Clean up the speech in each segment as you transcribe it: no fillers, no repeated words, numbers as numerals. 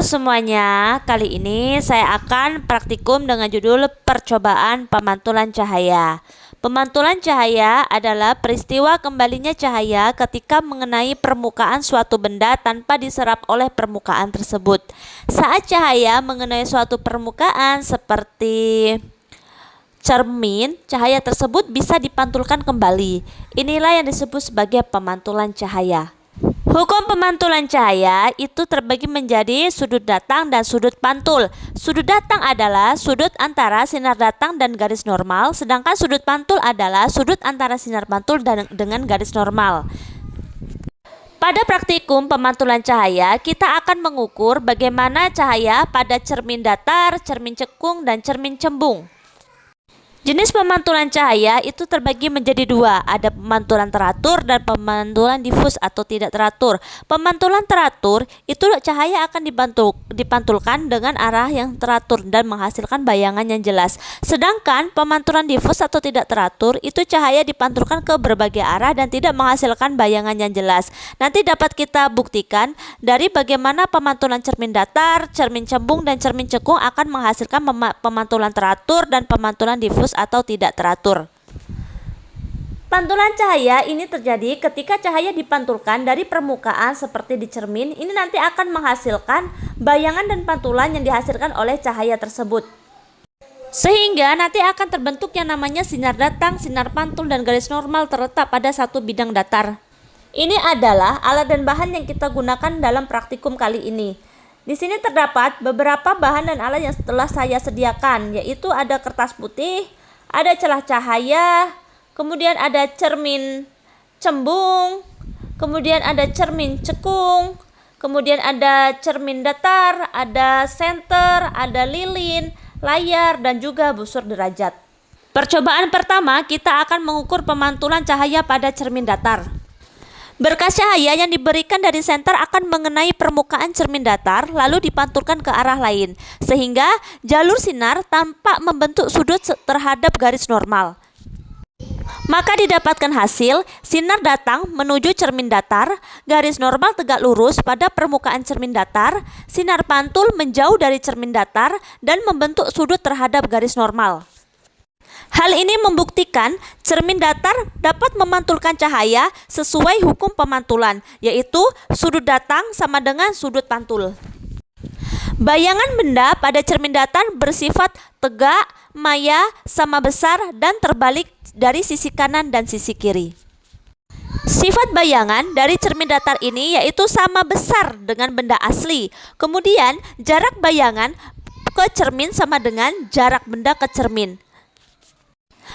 semuanya, kali ini saya akan praktikum dengan judul percobaan pemantulan cahaya. Pemantulan cahaya adalah peristiwa kembalinya cahaya ketika mengenai permukaan suatu benda tanpa diserap oleh permukaan tersebut. Saat cahaya mengenai suatu permukaan seperti cermin, cahaya tersebut bisa dipantulkan kembali. Inilah yang disebut sebagai pemantulan cahaya. Hukum pemantulan cahaya itu terbagi menjadi sudut datang dan sudut pantul. Sudut datang adalah sudut antara sinar datang dan garis normal, sedangkan sudut pantul adalah sudut antara sinar pantul dengan garis normal. Pada praktikum pemantulan cahaya, kita akan mengukur bagaimana cahaya pada cermin datar, cermin cekung, dan cermin cembung. Jenis pemantulan cahaya itu terbagi menjadi dua, ada pemantulan teratur dan pemantulan difus atau tidak teratur. Pemantulan teratur itu cahaya akan dipantulkan dengan arah yang teratur dan menghasilkan bayangan yang jelas. Sedangkan pemantulan difus atau tidak teratur itu cahaya dipantulkan ke berbagai arah dan tidak menghasilkan bayangan yang jelas. Nanti dapat kita buktikan dari bagaimana pemantulan cermin datar, cermin cembung, dan cermin cekung akan menghasilkan pemantulan teratur dan pemantulan difus atau tidak teratur. Pantulan cahaya ini terjadi ketika cahaya dipantulkan dari permukaan seperti di cermin. Ini nanti akan menghasilkan bayangan dan pantulan yang dihasilkan oleh cahaya tersebut. Sehingga nanti akan terbentuk yang namanya sinar datang, sinar pantul, dan garis normal terletak pada satu bidang datar. Ini adalah alat dan bahan yang kita gunakan dalam praktikum kali ini. Di sini terdapat beberapa bahan dan alat yang telah saya sediakan, yaitu ada kertas putih, ada celah cahaya, kemudian ada cermin cembung, kemudian ada cermin cekung, kemudian ada cermin datar, ada senter, ada lilin, layar, dan juga busur derajat. Percobaan pertama, kita akan mengukur pemantulan cahaya pada cermin datar. Berkas cahaya yang diberikan dari senter akan mengenai permukaan cermin datar lalu dipantulkan ke arah lain, sehingga jalur sinar tanpa membentuk sudut terhadap garis normal. Maka didapatkan hasil sinar datang menuju cermin datar, garis normal tegak lurus pada permukaan cermin datar, sinar pantul menjauh dari cermin datar dan membentuk sudut terhadap garis normal. Hal ini membuktikan cermin datar dapat memantulkan cahaya sesuai hukum pemantulan, yaitu sudut datang sama dengan sudut pantul. Bayangan benda pada cermin datar bersifat tegak, maya, sama besar, dan terbalik dari sisi kanan dan sisi kiri. Sifat bayangan dari cermin datar ini yaitu sama besar dengan benda asli. Kemudian jarak bayangan ke cermin sama dengan jarak benda ke cermin.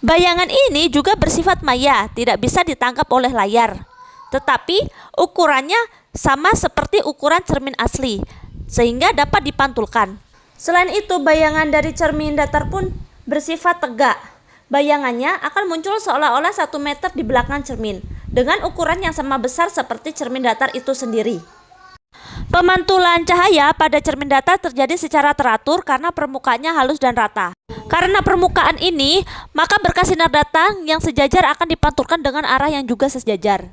Bayangan ini juga bersifat maya, tidak bisa ditangkap oleh layar. Tetapi ukurannya sama seperti ukuran cermin asli, sehingga dapat dipantulkan. Selain itu, bayangan dari cermin datar pun bersifat tegak. Bayangannya akan muncul seolah-olah 1 meter di belakang cermin, dengan ukuran yang sama besar seperti cermin datar itu sendiri. Pemantulan cahaya pada cermin datar terjadi secara teratur karena permukaannya halus dan rata. Karena permukaan ini, maka berkas sinar datang yang sejajar akan dipantulkan dengan arah yang juga sejajar.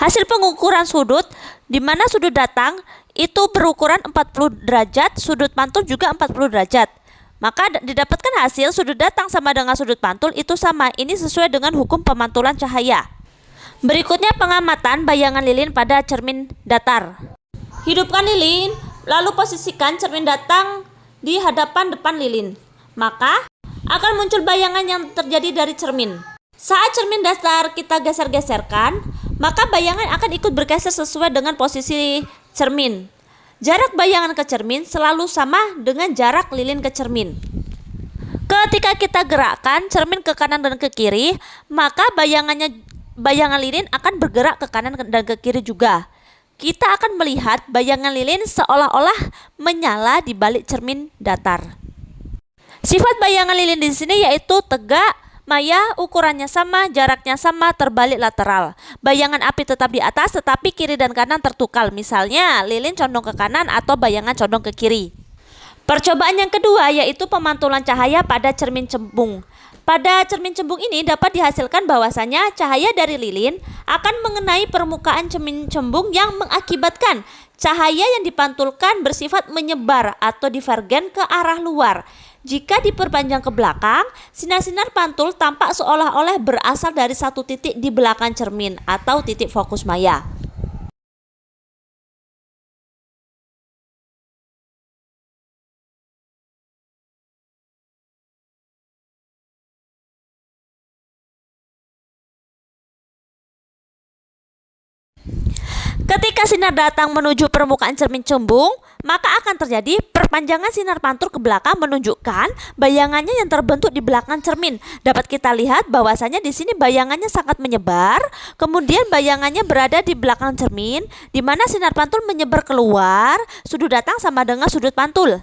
Hasil pengukuran sudut, di mana sudut datang itu berukuran 40 derajat, sudut pantul juga 40 derajat. Maka didapatkan hasil sudut datang sama dengan sudut pantul itu sama. Ini sesuai dengan hukum pemantulan cahaya. Berikutnya pengamatan bayangan lilin pada cermin datar. Hidupkan lilin, lalu posisikan cermin datang di hadapan depan lilin. Maka akan muncul bayangan yang terjadi dari cermin. Saat cermin datar kita geser-geserkan, maka bayangan akan ikut bergeser sesuai dengan posisi cermin. Jarak bayangan ke cermin selalu sama dengan jarak lilin ke cermin. Ketika kita gerakkan cermin ke kanan dan ke kiri, maka bayangan lilin akan bergerak ke kanan dan ke kiri juga. Kita akan melihat bayangan lilin seolah-olah menyala di balik cermin datar. Sifat bayangan lilin di sini yaitu tegak, maya, ukurannya sama, jaraknya sama, terbalik lateral. Bayangan api tetap di atas tetapi kiri dan kanan tertukal. Misalnya lilin condong ke kanan atau bayangan condong ke kiri. Percobaan yang kedua yaitu pemantulan cahaya pada cermin cembung. Pada cermin cembung ini dapat dihasilkan bahwasanya cahaya dari lilin akan mengenai permukaan cermin cembung yang mengakibatkan cahaya yang dipantulkan bersifat menyebar atau divergen ke arah luar. Jika diperpanjang ke belakang, sinar-sinar pantul tampak seolah-olah berasal dari satu titik di belakang cermin atau titik fokus maya. Ketika sinar datang menuju permukaan cermin cembung, maka akan terjadi perpanjangan sinar pantul ke belakang menunjukkan bayangannya yang terbentuk di belakang cermin. Dapat kita lihat bahwasanya di sini bayangannya sangat menyebar, kemudian bayangannya berada di belakang cermin, di mana sinar pantul menyebar keluar, sudut datang sama dengan sudut pantul.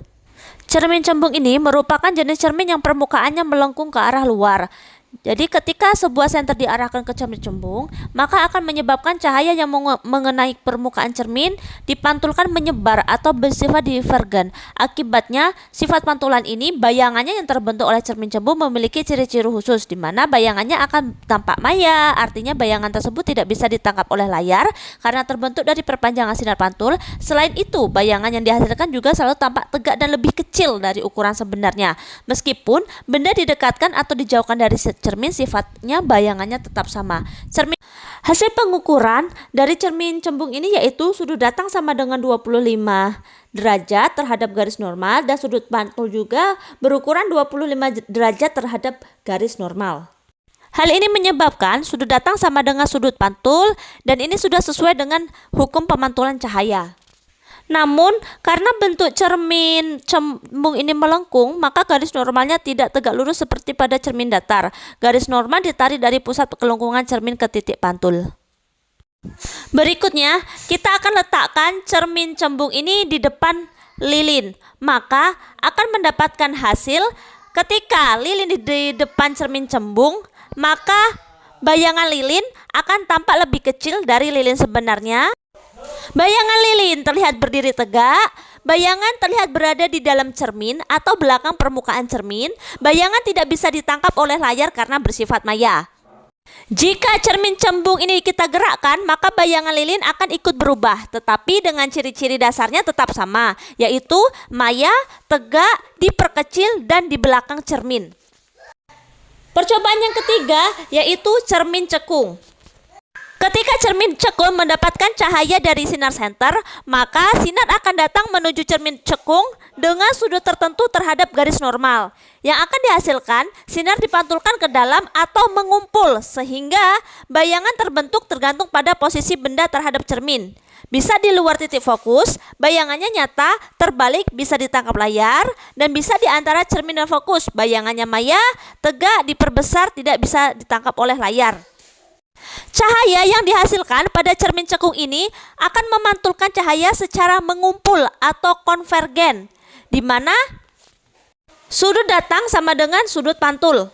Cermin cembung ini merupakan jenis cermin yang permukaannya melengkung ke arah luar. Jadi ketika sebuah senter diarahkan ke cermin cembung, maka akan menyebabkan cahaya yang mengenai permukaan cermin dipantulkan menyebar atau bersifat divergen. Akibatnya, sifat pantulan ini bayangannya yang terbentuk oleh cermin cembung memiliki ciri-ciri khusus di mana bayangannya akan tampak maya, artinya bayangan tersebut tidak bisa ditangkap oleh layar karena terbentuk dari perpanjangan sinar pantul. Selain itu, bayangan yang dihasilkan juga selalu tampak tegak dan lebih kecil dari ukuran sebenarnya. Meskipun benda didekatkan atau dijauhkan dari cermin, sifatnya bayangannya tetap sama. Hasil pengukuran dari cermin cembung ini yaitu sudut datang sama dengan 25 derajat terhadap garis normal dan sudut pantul juga berukuran 25 derajat terhadap garis normal. Hal ini menyebabkan sudut datang sama dengan sudut pantul dan ini sudah sesuai dengan hukum pemantulan cahaya. Namun, karena bentuk cermin cembung ini melengkung, maka garis normalnya tidak tegak lurus seperti pada cermin datar. Garis normal ditarik dari pusat kelengkungan cermin ke titik pantul. Berikutnya, kita akan letakkan cermin cembung ini di depan lilin. Maka akan mendapatkan hasil ketika lilin di depan cermin cembung, maka bayangan lilin akan tampak lebih kecil dari lilin sebenarnya. Bayangan lilin terlihat berdiri tegak, bayangan terlihat berada di dalam cermin atau belakang permukaan cermin, bayangan tidak bisa ditangkap oleh layar karena bersifat maya. Jika cermin cembung ini kita gerakkan, maka bayangan lilin akan ikut berubah, tetapi dengan ciri-ciri dasarnya tetap sama, yaitu maya, tegak, diperkecil, dan di belakang cermin. Percobaan yang ketiga yaitu cermin cekung. Ketika cermin cekung mendapatkan cahaya dari sinar senter, maka sinar akan datang menuju cermin cekung dengan sudut tertentu terhadap garis normal. Yang akan dihasilkan, sinar dipantulkan ke dalam atau mengumpul sehingga bayangan terbentuk tergantung pada posisi benda terhadap cermin. Bisa di luar titik fokus, bayangannya nyata, terbalik, bisa ditangkap layar, dan bisa di antara cermin dan fokus, bayangannya maya, tegak, diperbesar, tidak bisa ditangkap oleh layar. Cahaya yang dihasilkan pada cermin cekung ini akan memantulkan cahaya secara mengumpul atau konvergen, di mana sudut datang sama dengan sudut pantul.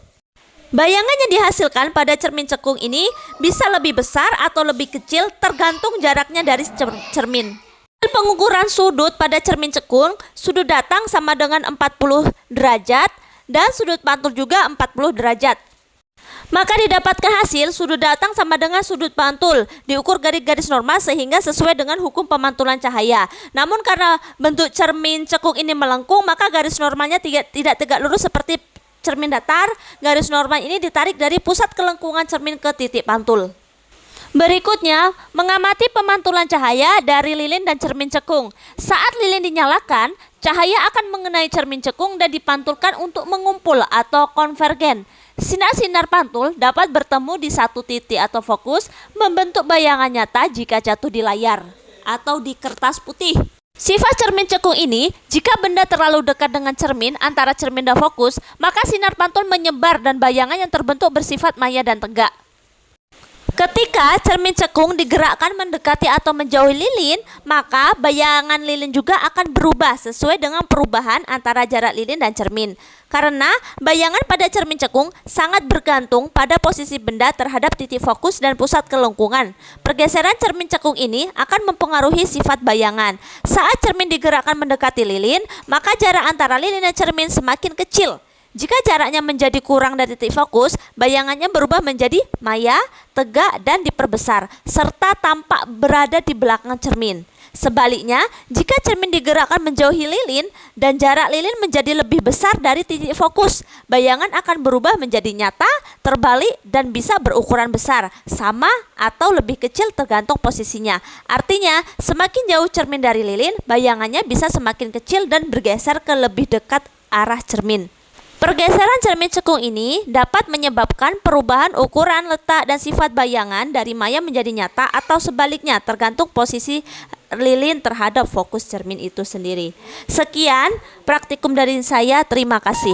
Bayangan yang dihasilkan pada cermin cekung ini bisa lebih besar atau lebih kecil tergantung jaraknya dari cermin. Pengukuran sudut pada cermin cekung, sudut datang sama dengan 40 derajat dan sudut pantul juga 40 derajat. Maka didapatkan hasil sudut datang sama dengan sudut pantul, diukur garis-garis normal sehingga sesuai dengan hukum pemantulan cahaya. Namun karena bentuk cermin cekung ini melengkung, maka garis normalnya tidak tegak lurus seperti cermin datar. Garis normal ini ditarik dari pusat kelengkungan cermin ke titik pantul. Berikutnya, mengamati pemantulan cahaya dari lilin dan cermin cekung. Saat lilin dinyalakan, cahaya akan mengenai cermin cekung dan dipantulkan untuk mengumpul atau konvergen. Sinar-sinar pantul dapat bertemu di satu titik atau fokus, membentuk bayangan nyata jika jatuh di layar atau di kertas putih. Sifat cermin cekung ini, jika benda terlalu dekat dengan cermin antara cermin dan fokus, maka sinar pantul menyebar dan bayangan yang terbentuk bersifat maya dan tegak. Ketika cermin cekung digerakkan mendekati atau menjauhi lilin, maka bayangan lilin juga akan berubah sesuai dengan perubahan antara jarak lilin dan cermin. Karena bayangan pada cermin cekung sangat bergantung pada posisi benda terhadap titik fokus dan pusat kelengkungan. Pergeseran cermin cekung ini akan mempengaruhi sifat bayangan. Saat cermin digerakkan mendekati lilin, maka jarak antara lilin dan cermin semakin kecil. Jika jaraknya menjadi kurang dari titik fokus, bayangannya berubah menjadi maya, tegak, dan diperbesar, serta tampak berada di belakang cermin. Sebaliknya, jika cermin digerakkan menjauhi lilin dan jarak lilin menjadi lebih besar dari titik fokus, bayangan akan berubah menjadi nyata, terbalik, dan bisa berukuran besar, sama atau lebih kecil tergantung posisinya. Artinya, semakin jauh cermin dari lilin, bayangannya bisa semakin kecil dan bergeser ke lebih dekat arah cermin. Pergeseran cermin cekung ini dapat menyebabkan perubahan ukuran, letak, dan sifat bayangan dari maya menjadi nyata atau sebaliknya tergantung posisi lilin terhadap fokus cermin itu sendiri. Sekian praktikum dari saya, terima kasih.